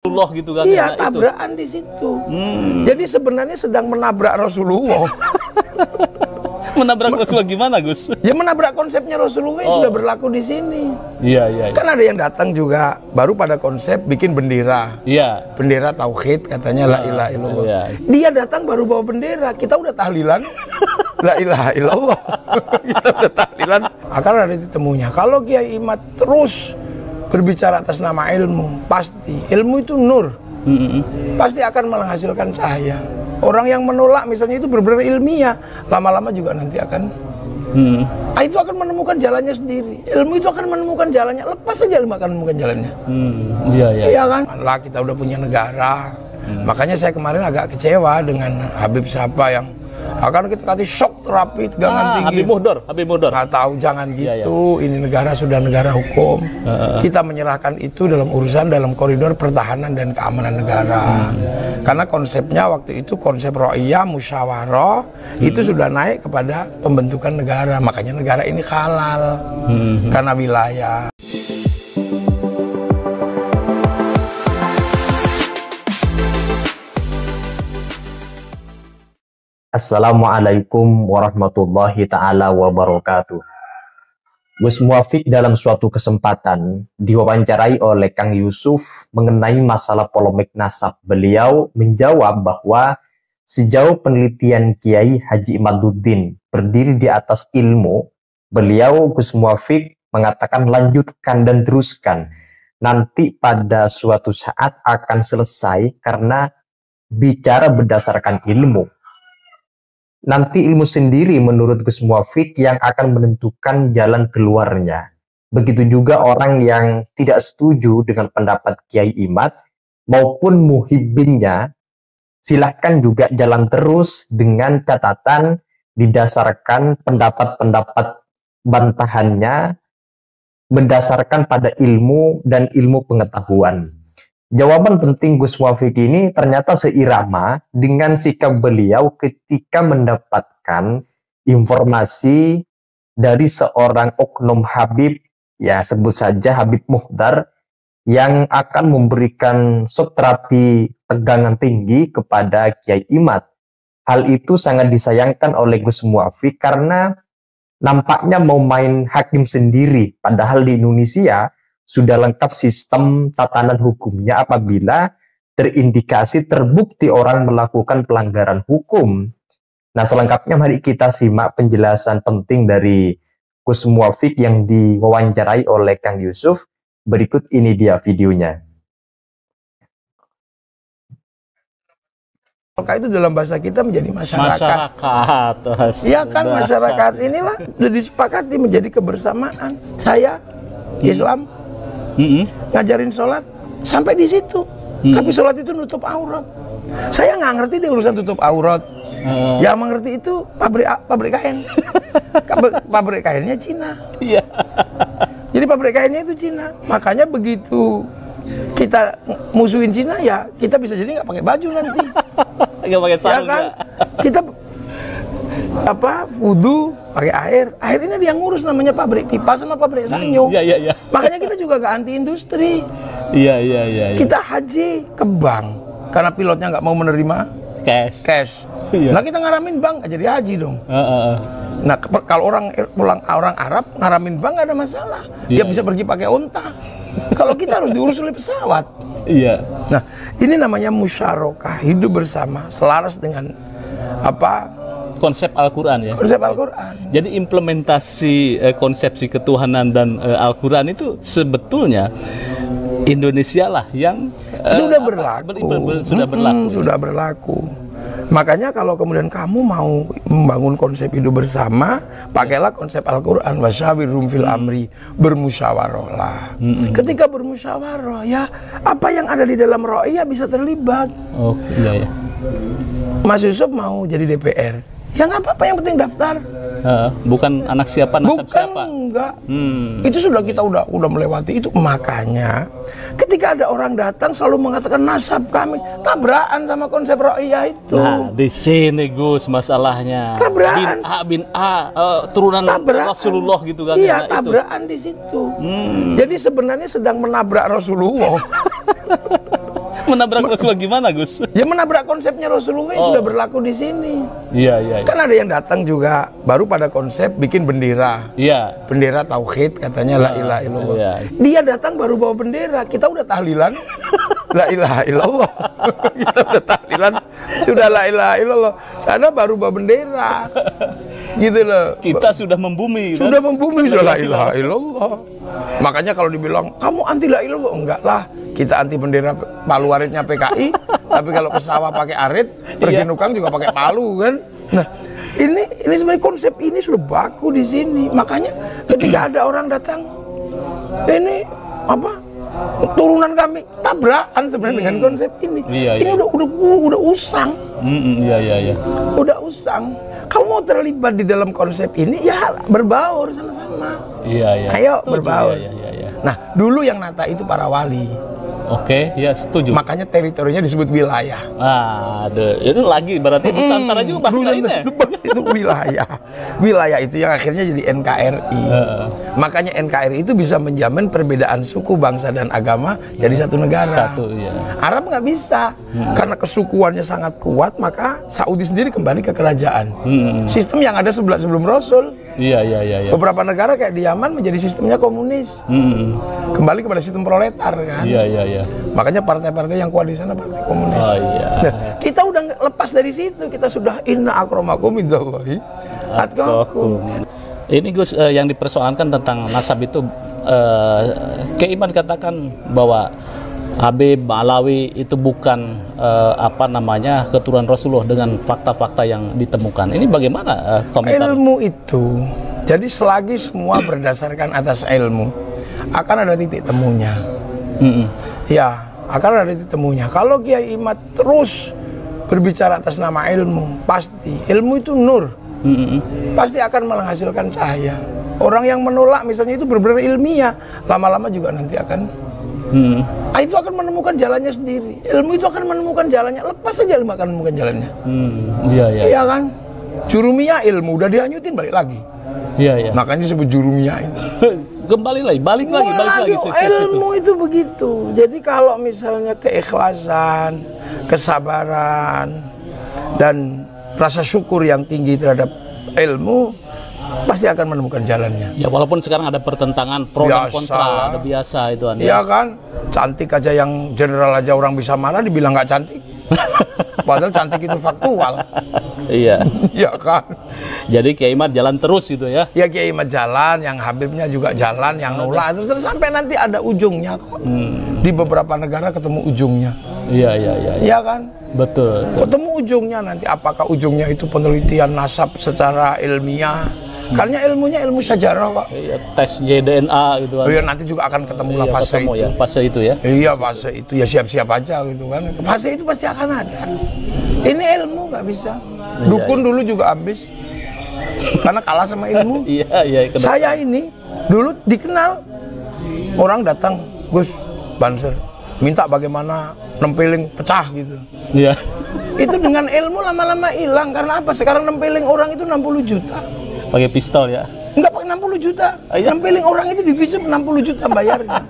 Rasulullah gitu kan? Iya, tabrakan di situ. Jadi sebenarnya sedang menabrak Rasulullah. Menabrak Rasulullah gimana, Gus? Ya menabrak konsepnya Rasulullah yang sudah berlaku di sini. Iya. Kan ada yang datang juga baru pada konsep bikin bendera. Iya. Bendera tauhid katanya la ilaha illallah. Iya. Dia datang baru bawa bendera, kita udah tahlilan. La ilaha illallah. Kita udah tahlilan. Akan ada ditemunya. Kalau Kiai Imad terus berbicara atas nama ilmu, pasti ilmu itu nur. Pasti akan menghasilkan cahaya. Orang yang menolak misalnya itu benar-benar ilmiah, lama-lama juga nanti akan itu akan menemukan jalannya sendiri. Ilmu itu akan menemukan jalannya, lepas saja ilmu akan menemukan jalannya. Iya kan? Lah kita udah punya negara. Makanya saya kemarin agak kecewa dengan Habib siapa yang akan kita kasih shock terapi tegangan tinggi. Habib Mudor. Nggak tahu, jangan gitu. Ini negara sudah negara hukum. Kita menyerahkan itu dalam urusan dalam koridor pertahanan dan keamanan negara. Karena konsepnya waktu itu konsep ro'iyah, musyawarah itu sudah naik kepada pembentukan negara. Makanya negara ini halal karena wilayah. Assalamualaikum warahmatullahi ta'ala wabarakatuh. Gus Muafiq dalam suatu kesempatan diwawancarai oleh Kang Yusuf mengenai masalah polemik nasab. Beliau menjawab bahwa sejauh penelitian Kiai Haji Imaduddin berdiri di atas ilmu, beliau Gus Muafiq mengatakan lanjutkan dan teruskan. Nanti pada suatu saat akan selesai karena bicara berdasarkan ilmu. Nanti ilmu sendiri menurut Gus Muafiq yang akan menentukan jalan keluarnya. Begitu juga orang yang tidak setuju dengan pendapat Kiai Imad maupun muhibbinnya, silahkan juga jalan terus dengan catatan didasarkan pendapat-pendapat bantahannya berdasarkan pada ilmu dan ilmu pengetahuan. Jawaban penting Gus Muafiq ini ternyata seirama dengan sikap beliau ketika mendapatkan informasi dari seorang oknum Habib, ya sebut saja Habib Muhdar, yang akan memberikan shock terapi tegangan tinggi kepada Kiai Imad. Hal itu sangat disayangkan oleh Gus Muafiq karena nampaknya mau main hakim sendiri, padahal di Indonesia sudah lengkap sistem tatanan hukumnya apabila terindikasi terbukti orang melakukan pelanggaran hukum. Nah, selengkapnya mari kita simak penjelasan penting dari Gus Muafiq yang diwawancarai oleh Kang Yusuf. Berikut ini dia videonya. Maka itu dalam bahasa kita menjadi masyarakat. Iya kan, masyarakat inilah sudah disepakati menjadi kebersamaan. Saya Islam ngajarin sholat sampai di situ, tapi sholat itu nutup aurat. Saya nggak ngerti deh urusan tutup aurat. Yang mengerti itu pabrik kain. Pabrik kainnya Cina. Jadi pabrik kainnya itu Cina. Makanya begitu kita musuhin Cina, ya kita bisa jadi nggak pakai baju nanti. Nggak pakai sarung. Ya kan? Kita wudu pakai air ini dia ngurus, namanya pabrik pipa sama pabrik sanyo. Iya. Makanya kita juga gak anti industri. Iya. Kita haji ke bank karena pilotnya nggak mau menerima cash. Nah kita ngaramin bank gak jadi haji dong. Nah kalau orang Arab ngaramin bank gak ada masalah. Dia bisa pergi pakai unta. Kalau kita harus diurus oleh pesawat. Iya. Nah ini namanya musyarakah, hidup bersama, selaras dengan konsep Al-Quran ya. Konsep Al-Quran. Jadi implementasi konsepsi ketuhanan dan Al-Quran itu sebetulnya Indonesia lah yang sudah berlaku. Sudah berlaku. Makanya kalau kemudian kamu mau membangun konsep hidup bersama, pakailah konsep Al-Quran, wasyawirhum fil amri, bermusyawarahlah. Ketika bermusyawarah, ya apa yang ada di dalam ro'iyah bisa terlibat. Oh iya. Mas Yusuf mau jadi DPR. Ya nggak apa-apa, yang penting daftar. Bukan anak siapa, nasab siapa. Enggak. Itu sudah kita udah melewati itu. Makanya ketika ada orang datang selalu mengatakan nasab kami, tabrakan sama konsep ro'iyah itu. Nah, di sini Gus masalahnya. Tabrakan. Bin A, turunan tabrakan. Rasulullah gitu kan. Iya, tabrakan di situ. Jadi sebenarnya sedang menabrak Rasulullah. Menabrak Rasulullah gimana, Gus? Ya menabrak konsepnya Rasulullah yang sudah berlaku di sini. Iya, iya. Kan ada yang datang juga baru pada konsep bikin bendera. Iya. Bendera tauhid katanya la ilaha illallah. Iya. Dia datang baru bawa bendera. Kita udah tahlilan la ilaha illallah. Kita udah tahlilan sudah la ilaha illallah. Sana baru bawa bendera. Gitu loh. Kita sudah membumi. Sudah membumi sudah la ilaha illallah. Makanya kalau dibilang kamu anti la ilallah, enggak lah. Kita anti bendera palu aritnya PKI, tapi kalau ke sawah pakai arit, pergi nukang juga pakai palu kan. Nah, ini sebenarnya konsep ini sudah baku di sini. Makanya ketika ada orang datang, ini apa? Turunan kami tabrakan sebenarnya dengan konsep ini. Ini udah usang. Iya. Udah usang. Kamu mau terlibat di dalam konsep ini, ya berbaur sama-sama. Iya. Ayo berbaur. Iya. Nah, dulu yang nata itu para wali. Oke, ya setuju. Makanya teritorinya disebut wilayah. Itu lagi berarti Nusantara juga bangsa ini. Itu wilayah. Wilayah itu yang akhirnya jadi NKRI. Makanya NKRI itu bisa menjamin perbedaan suku, bangsa dan agama jadi satu negara. Iya. Arab nggak bisa. Karena kesukuannya sangat kuat, maka Saudi sendiri kembali ke kerajaan. Sistem yang ada sebelum Rasul. Iya. Beberapa negara kayak di Yaman menjadi sistemnya komunis. Kembali kepada sistem proletar kan. Iya. Makanya partai-partai yang kuat di sana partai komunis. Oh iya. Nah, kita udah lepas dari situ. Kita sudah inna akramakum indallahi atqakum. Ini Gus, yang dipersoalkan tentang nasab itu, Kiai Iman katakan bahwa Habib Alawi itu bukan keturunan Rasulullah dengan fakta-fakta yang ditemukan. Ini bagaimana komentar? Ilmu itu, jadi selagi semua berdasarkan atas ilmu, akan ada titik temunya. Ya, akan ada titik temunya. Kalau Kiai Imad terus berbicara atas nama ilmu, pasti ilmu itu nur. Pasti akan menghasilkan cahaya. Orang yang menolak misalnya itu benar-benar ilmiah, lama-lama juga nanti akan itu akan menemukan jalannya sendiri. Ilmu itu akan menemukan jalannya. Lepas saja ilmu akan menemukan jalannya. Iya kan? Jurumiyah ilmu udah dihanyutin balik lagi. Iya. Makanya disebut jurumiyah itu. Kembali lagi, balik lagi. Ilmu itu begitu. Jadi kalau misalnya keikhlasan, kesabaran, dan rasa syukur yang tinggi terhadap ilmu, pasti akan menemukan jalannya. Ya walaupun sekarang ada pertentangan pro dan kontra, ada biasa itu. Iya kan? Cantik aja yang general aja orang bisa marah dibilang nggak cantik. Padahal cantik itu faktual. Iya. Iya kan? Jadi Kiai Imad jalan terus gitu ya? Ya Kiai Imad jalan, yang Habibnya juga jalan, yang nolak terus sampai nanti ada ujungnya kok. Di beberapa negara ketemu ujungnya. Iya. Iya kan? Betul. Ketemu ujungnya nanti, apakah ujungnya itu penelitian nasab secara ilmiah? Karena ilmunya ilmu sejarah kok. Iya, tes JDNA gitu kan. Iya, nanti juga akan ketemu lah fase itu. Ya, fase itu ya. Iya, fase itu ya siap-siap aja gitu kan. Fase itu pasti akan ada. Ini ilmu nggak bisa. Dukun dulu juga habis. Karena kalah sama ilmu. Iya. Saya ini dulu dikenal. Orang datang, Gus Banser, minta bagaimana nempeling pecah gitu. Iya. Itu dengan ilmu lama-lama hilang. Karena apa? Sekarang nempeling orang itu 60 juta. Pakai pistol ya? Enggak, pakai 60 juta. Nempeling orang itu divisi 60 juta bayarnya.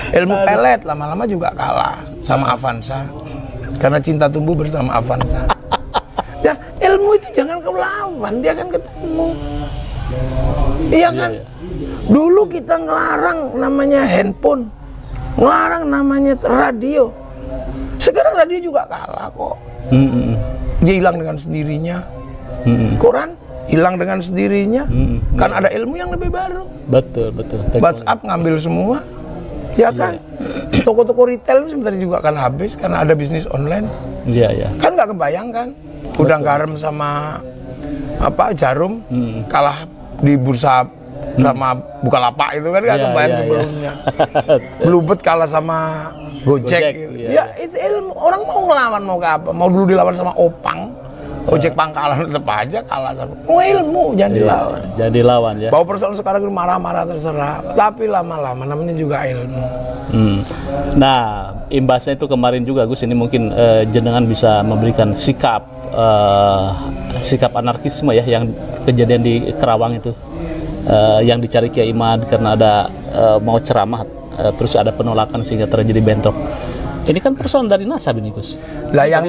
Ilmu pelet lama-lama juga kalah sama Avanza. Karena cinta tumbuh bersama Avanza. Ya, ilmu itu jangan kau lawan, dia akan ketemu. Iya kan? Dulu kita ngelarang namanya handphone, ngelarang namanya radio. Sekarang radio juga kalah kok. Dia hilang dengan sendirinya. Koran hilang dengan sendirinya. Kan ada ilmu yang lebih baru. Betul. WhatsApp ngambil semua. Ya kan? Toko-toko retail itu sebentar juga akan habis karena ada bisnis online. Iya. Kan nggak kebayangkan. Udang garam sama jarum kalah di bursa sama Bukalapak itu kan nggak kebayang sebelumnya. Bluebird kalah sama Gojek gitu. Ya itu ilmu. Orang mau ngelawan mau ke apa? Mau dulu dilawan sama Opang. Ojek pangkalan tetap aja kalah sama. Ilmu jangan dilawan. Jadi lawan ya. Bahwa persoalan sekarang itu marah-marah terserah, tapi lama-lama namanya juga ilmu. Nah, imbasnya itu kemarin juga Gus, ini mungkin jenengan bisa memberikan sikap anarkisme ya yang kejadian di Kerawang itu, yang dicari Kiai Imad karena ada mau ceramah, terus ada penolakan sehingga terjadi bentrok. Ini kan persoalan dari nasab ini, Gus. Lah yang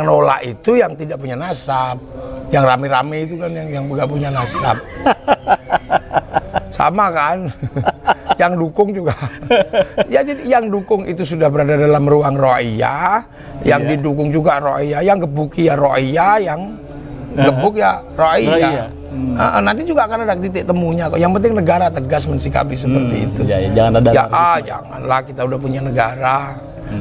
nolak itu yang tidak punya nasab. Yang rame-rame itu kan yang nggak punya nasab. Sama kan? Yang dukung juga. Ya, jadi yang dukung itu sudah berada dalam ruang ro'iyah, yang didukung juga ro'iyah, yang gebuki ya ro'iyah, yang gebuk ya ro'iyah. Nanti juga akan ada titik temunya kok. Yang penting negara tegas mensikapi seperti itu. Ya, jangan ada janganlah, kita udah punya negara.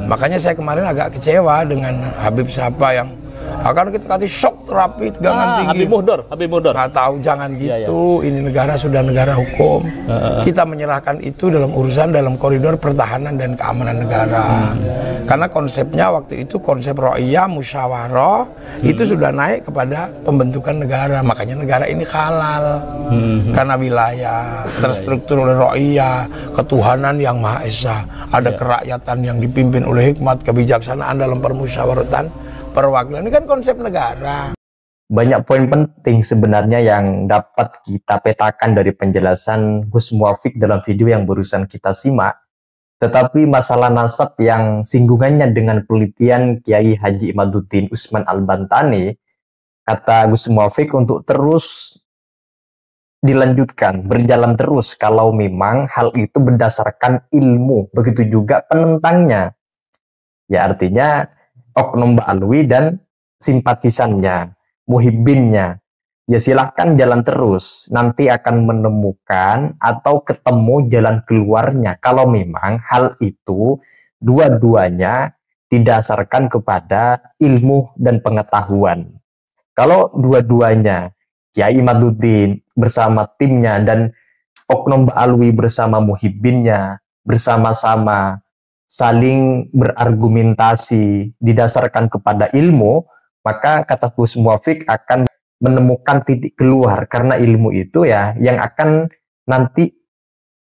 Makanya saya kemarin agak kecewa dengan Habib siapa yang akan kita kasih shock terapi tegangan tinggi. Habib Mudor. Nggak tahu, jangan gitu. Ini negara sudah negara hukum. Kita menyerahkan itu dalam urusan dalam koridor pertahanan dan keamanan negara. Karena konsepnya waktu itu konsep ro'iyah, musyawarah itu sudah naik kepada pembentukan negara. Makanya negara ini halal. Karena wilayah terstruktur oleh ro'iyah, ketuhanan yang Maha Esa. Ada kerakyatan yang dipimpin oleh hikmat, kebijaksanaan dalam permusyawaratan, perwakilan. Ini kan konsep negara. Banyak poin penting sebenarnya yang dapat kita petakan dari penjelasan Gus Muwafiq dalam video yang barusan kita simak. Tetapi masalah nasab yang singgungannya dengan penelitian Kiai Haji Imaduddin Usman Al-Bantani, kata Gus Muwafiq untuk terus dilanjutkan, berjalan terus kalau memang hal itu berdasarkan ilmu. Begitu juga penentangnya. Ya artinya Oknum Ba'alwi dan simpatisannya, muhibbinnya, ya silahkan jalan terus, nanti akan menemukan atau ketemu jalan keluarnya kalau memang hal itu dua-duanya didasarkan kepada ilmu dan pengetahuan. Kalau dua-duanya, Kiai Imaduddin bersama timnya dan Oknum Ba'alwi bersama muhibbinnya, bersama-sama saling berargumentasi didasarkan kepada ilmu, maka kata Gus Muwafiq akan menemukan titik keluar, karena ilmu itu ya yang akan nanti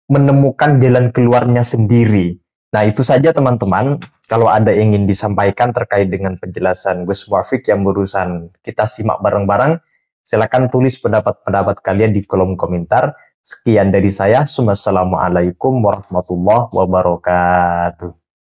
menemukan jalan keluarnya sendiri. Nah itu saja teman-teman, kalau ada yang ingin disampaikan terkait dengan penjelasan Gus Muwafiq yang barusan kita simak bareng-bareng, silakan tulis pendapat-pendapat kalian di kolom komentar. Sekian dari saya, wassalamualaikum warahmatullahi wabarakatuh.